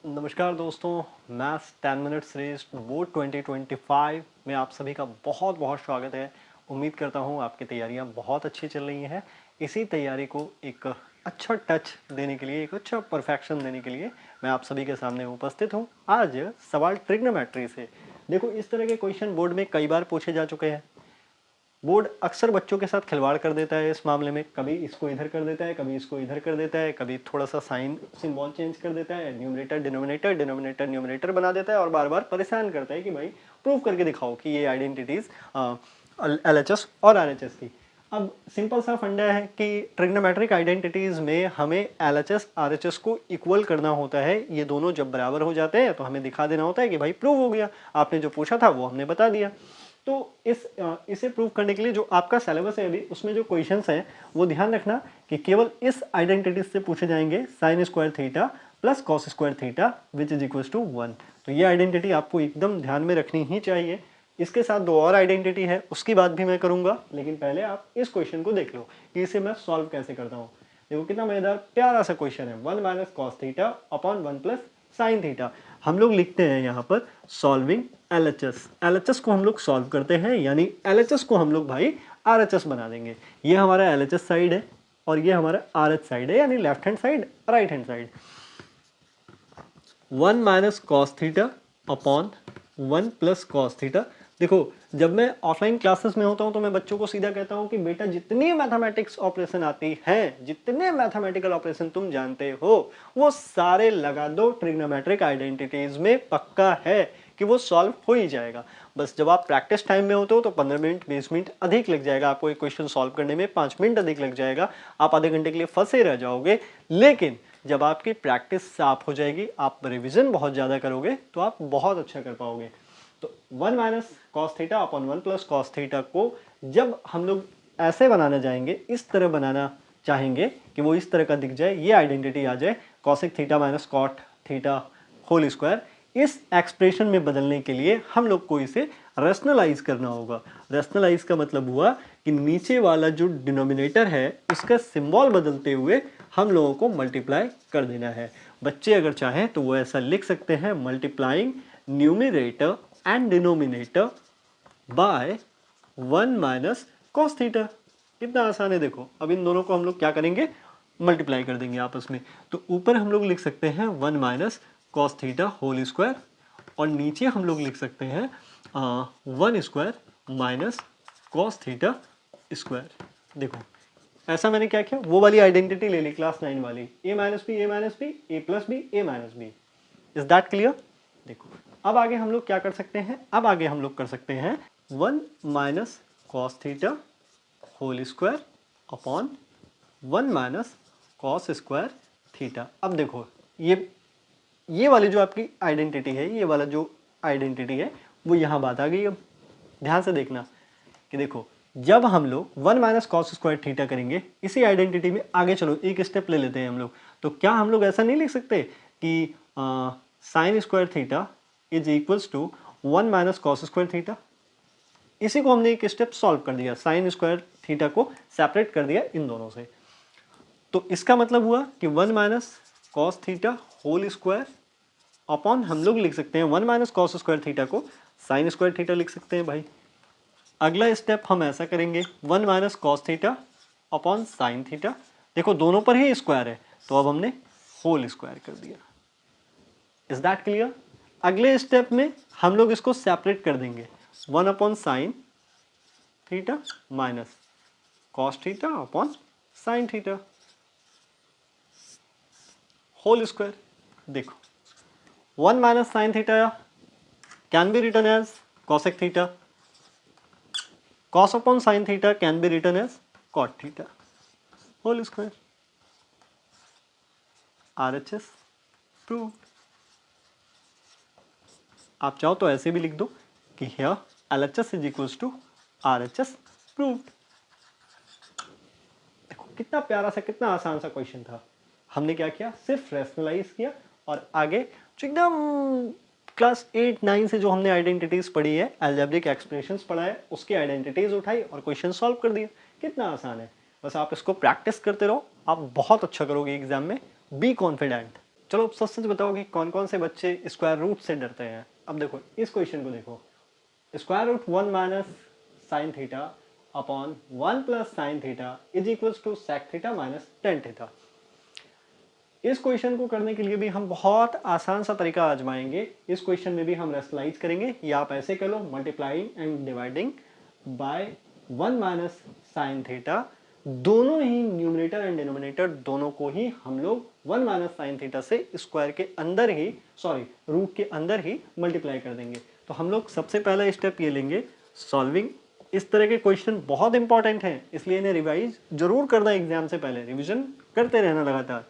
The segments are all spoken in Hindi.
नमस्कार दोस्तों, मैथ्स 10 मिनट सीरीज बोर्ड 2025 में आप सभी का बहुत बहुत स्वागत है। उम्मीद करता हूँ आपकी तैयारियाँ बहुत अच्छी चल रही हैं। इसी तैयारी को एक अच्छा टच देने के लिए, एक अच्छा परफेक्शन देने के लिए मैं आप सभी के सामने उपस्थित हूँ। आज सवाल ट्रिग्नोमेट्री से। देखो, इस तरह के क्वेश्चन बोर्ड में कई बार पूछे जा चुके हैं। बोर्ड अक्सर बच्चों के साथ खिलवाड़ कर देता है इस मामले में। कभी इसको इधर कर देता है, कभी इसको इधर कर देता है, कभी थोड़ा सा साइन सिंबल चेंज कर देता है, न्यूमरेटर डिनोमिनेटर, डिनोमिनेटर न्यूमरेटर बना देता है और बार बार परेशान करता है कि भाई प्रूव करके दिखाओ कि ये आइडेंटिटीज LHS और RHS थी। अब सिंपल सा फंडा है कि ट्रिग्नोमेट्रिक आइडेंटिटीज में हमें LHS RHS को इक्वल करना होता है। ये दोनों जब बराबर हो जाते हैं तो हमें दिखा देना होता है कि भाई प्रूव हो गया, आपने जो पूछा था वो हमने बता दिया। तो इसे प्रूव करने के लिए जो आपका सिलेबस है अभी, उसमें जो क्वेश्चंस हैं वो ध्यान रखना कि केवल इस आइडेंटिटीज से पूछे जाएंगे। Sine square theta plus cos square theta which is equal to 1। तो ये आइडेंटिटी आपको एकदम ध्यान में रखनी ही चाहिए। इसके साथ दो और आइडेंटिटी है, उसकी बात भी मैं करूंगा, लेकिन पहले आप इस क्वेश्चन को देख लो कि इसे मैं सॉल्व कैसे करता हूँ। देखो कितना मजेदार प्यारा सा क्वेश्चन है। 1 minus cos theta upon 1 plus sine theta. हम लोग लिखते हैं यहाँ पर सॉल्विंग LHS को हम लोग सॉल्व करते हैं, यानी LHS को हम लोग भाई RHS बना देंगे। ये हमारा LHS साइड है और ये हमारा RH साइड है, यानी left hand side right hand side. 1 minus cos theta upon 1 plus cos theta. देखो, जब मैं ऑफलाइन क्लासेस में होता हूं तो मैं बच्चों को सीधा कहता हूं कि बेटा जितनी मैथमेटिक्स ऑपरेशन आती हैं, जितने मैथमेटिकल ऑपरेशन तुम जानते हो, वो सारे लगा दो ट्रिग्नोमेट्रिक आइडेंटिटीज में। पक्का है कि वो सॉल्व हो ही जाएगा। बस जब आप प्रैक्टिस टाइम में होते हो तो 15 मिनट 20 मिनट अधिक लग जाएगा आपको एक क्वेश्चन सॉल्व करने में, 5 मिनट अधिक लग जाएगा, आप आधे घंटे के लिए फंसे रह जाओगे। लेकिन जब आपकी प्रैक्टिस साफ हो जाएगी, आप रिविजन बहुत ज़्यादा करोगे, तो आप बहुत अच्छा कर पाओगे। तो 1 minus cos theta upon 1 plus cos theta को जब हम लोग ऐसे बनाना जाएंगे, इस तरह बनाना चाहेंगे कि वो इस तरह का दिख जाए, ये आइडेंटिटी आ जाए, cosec theta minus cot theta whole square. इस एक्सप्रेशन में बदलने के लिए हम लोग को इसे रैशनलाइज करना होगा। रैशनलाइज का मतलब हुआ कि नीचे वाला जो डिनोमिनेटर है उसका सिंबल बदलते हुए हम लोगों को मल्टीप्लाई कर देना है। बच्चे अगर चाहें तो वो ऐसा लिख सकते हैं, multiplying numerator and denominator by 1 minus cos theta. कितना आसान है। देखो, अब इन दोनों को हम लोग क्या करेंगे, मल्टीप्लाई कर देंगे आपस में। तो ऊपर हम लोग लिख सकते हैं 1 minus cos theta whole square और नीचे हम लोग लिख सकते हैं 1 square minus cos theta square. देखो, ऐसा मैंने क्या किया, वो वाली आइडेंटिटी ले ली क्लास 9 वाली, a minus b a minus b a plus b a minus b. Is that clear? देखो, अब आगे हम लोग क्या कर सकते हैं, अब आगे हम लोग कर सकते हैं 1 minus cos theta whole square upon 1 minus cos square theta. अब देखो, ये वाली जो आपकी आइडेंटिटी है, ये वाला जो आइडेंटिटी है, वो यहाँ बात आ गई। अब ध्यान से देखना कि देखो, जब हम लोग 1 माइनस कॉस स्क्वायर थीटा करेंगे, इसी आइडेंटिटी में आगे चलो एक स्टेप ले लेते हैं हम लोग। तो क्या हम लोग ऐसा नहीं लिख सकते कि sine square theta is equals to 1 minus cos square theta? इसी को हमने एक स्टेप सॉल्व कर दिया, साइन स्क्वायर थीटा को सेपरेट कर दिया इन दोनों से। तो इसका मतलब हुआ कि 1 minus cos theta whole square upon हम लोग लिख सकते हैं 1 माइनस कॉस स्क्वायर थीटा को साइन स्क्वायर थीटा लिख सकते हैं भाई। अगला स्टेप हम ऐसा करेंगे 1 minus cos theta upon sine theta. देखो, दोनों पर ही स्क्वायर है, तो अब हमने होल स्क्वायर कर दिया। Is that clear? अगले स्टेप में हम लोग इसको सेपरेट कर देंगे, 1 upon sine theta minus cos theta upon sine theta whole square. देखो, 1 minus sin theta can be written as cosec theta. Cos upon sin theta can be written as cot theta whole square. RHS proved. आप चाहो तो ऐसे भी लिख दो कि here LHS is equals to RHS proved. देखो कितना प्यारा सा, कितना आसान सा क्वेश्चन था। हमने क्या किया, सिर्फ रैशनलाइज किया और आगे जो एकदम क्लास 8-9 से जो हमने आइडेंटिटीज पढ़ी है, अलजेब्रिक एक्सप्रेशंस पढ़ा है, उसकी आइडेंटिटीज उठाई और क्वेश्चन सॉल्व कर दिया। कितना आसान है। बस आप इसको प्रैक्टिस करते रहो, आप बहुत अच्छा करोगे एग्जाम में। Be confident. चलो सच सच बताओ कि कौन कौन से बच्चे स्क्वायर रूट से डरते हैं। अब देखो इस क्वेश्चन को देखो, square root 1 minus sine theta upon 1 plus sine theta is equals to sec theta minus tan theta. इस क्वेश्चन को करने के लिए भी हम बहुत आसान सा तरीका आजमाएंगे। इस क्वेश्चन में भी हम रेशनलाइज करेंगे, या आप ऐसे कर लो multiplying and dividing by 1 minus sine theta. दोनों ही न्यूमरेटर एंड डिनोमिनेटर दोनों को ही हम लोग 1 माइनस साइन थीटा से स्क्वायर के अंदर ही रूट के अंदर ही मल्टीप्लाई कर देंगे। तो हम लोग सबसे पहला स्टेप ये लेंगे सॉल्विंग। इस तरह के क्वेश्चन बहुत इंपॉर्टेंट हैं, इसलिए इन्हें रिवाइज जरूर करना, एग्जाम से पहले रिविजन करते रहना लगातार।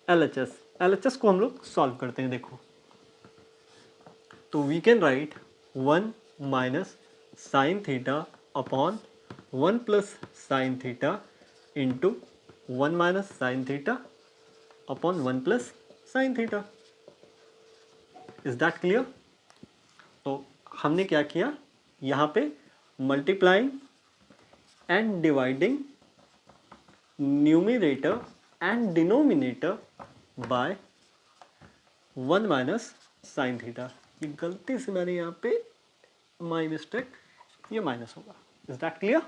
LHS को हम लोग सॉल्व करते हैं। देखो तो we can write 1 minus sine theta upon 1 plus sine theta into 1 minus sine theta upon 1 plus sine theta. Is that clear? तो हमने क्या किया, यहाँ पे multiplying and dividing numerator and denominator by 1 minus sine theta. ये गलती से मैंने यहाँ पे माई मिस्टेक, ये माइनस होगा। Is that clear?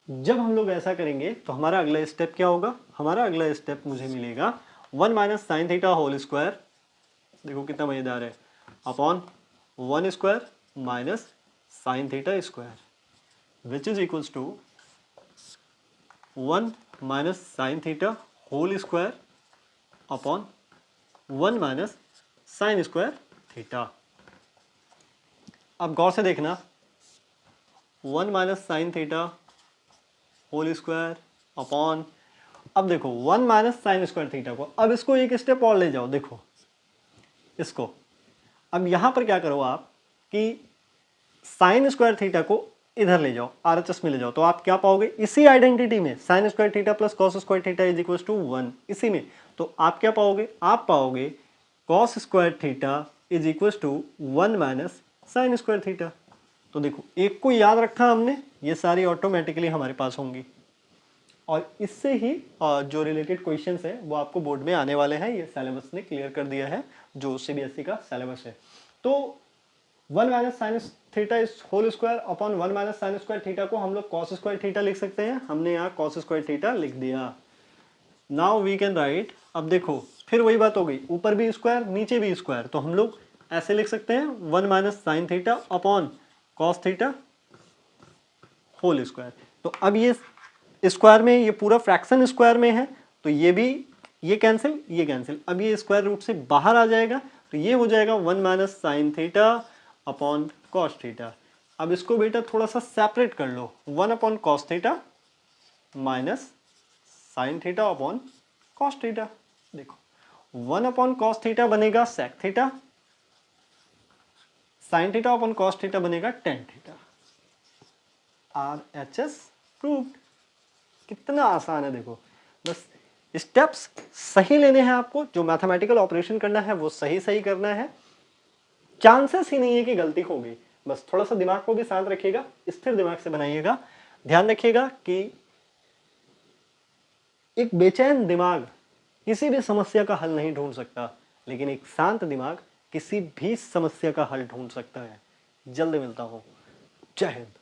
जब हम लोग ऐसा करेंगे तो हमारा अगला स्टेप क्या होगा, हमारा अगला स्टेप मुझे मिलेगा 1 minus sine theta whole square, देखो कितना मजेदार है, upon 1 square minus sine theta square which is equals to 1 minus sine theta whole square upon 1 minus sine square theta. अब गौर से देखना, 1 minus sine theta whole square upon, अब देखो 1 माइनस साइन स्क्वायर थीटा को, अब इसको एक स्टेप और ले जाओ, देखो इसको। अब यहां पर क्या करो आप कि साइन स्क्वायर थीटा को इधर ले जाओ, RHS में ले जाओ, तो आप क्या पाओगे, इसी आइडेंटिटी में sine square theta plus cos square theta is equal to 1, इसी में तो आप क्या पाओगे, आप पाओगे cos square theta is equal to 1 minus sine square theta. तो देखो एक को याद रखा हमने, ये सारी ऑटोमेटिकली हमारे पास होंगी, और इससे ही जो रिलेटेड क्वेश्चंस हैं वो आपको बोर्ड में आने वाले हैं। ये सिलेबस ने क्लियर कर दिया है, जो CBSE का सिलेबस है। तो 1 minus sine theta is whole square upon 1 minus sine square theta को हम लोग कॉस स्क्वायर थीटा लिख सकते हैं। हमने यहाँ कॉस स्क्वायर थीटा लिख दिया। नाउ वी कैन राइट, अब देखो फिर वही बात हो गई, ऊपर भी स्क्वायर नीचे भी स्क्वायर, तो हम लोग ऐसे लिख सकते हैं 1 minus sine theta upon cos theta whole square. तो अब ये स्क्वायर में, ये पूरा फ्रैक्शन स्क्वायर में है, तो ये भी, ये कैंसिल, अब ये स्क्वायर रूट से बाहर आ जाएगा, तो ये हो जाएगा 1 minus sine theta upon cos theta. अब इसको बेटा थोड़ा सा सेपरेट कर लो, 1 upon cos theta minus sine theta upon cos theta. देखो 1 अपॉन कॉस थीटा बनेगा sec theta, sine theta upon cos theta बनेगा टेन थीटा। RHS proved. कितना आसान है, देखो बस स्टेप्स सही लेने हैं आपको, जो मैथमेटिकल ऑपरेशन करना है वो सही सही करना है, चांसेस ही नहीं है कि गलती होगी। बस थोड़ा सा दिमाग को भी शांत रखिएगा, स्थिर दिमाग से बनाइएगा। ध्यान रखिएगा कि एक बेचैन दिमाग किसी भी समस्या का हल नहीं ढूंढ सकता, लेकिन एक शांत दिमाग किसी भी समस्या का हल ढूंढ सकता है। जल्द मिलता हूं। जय हिंद।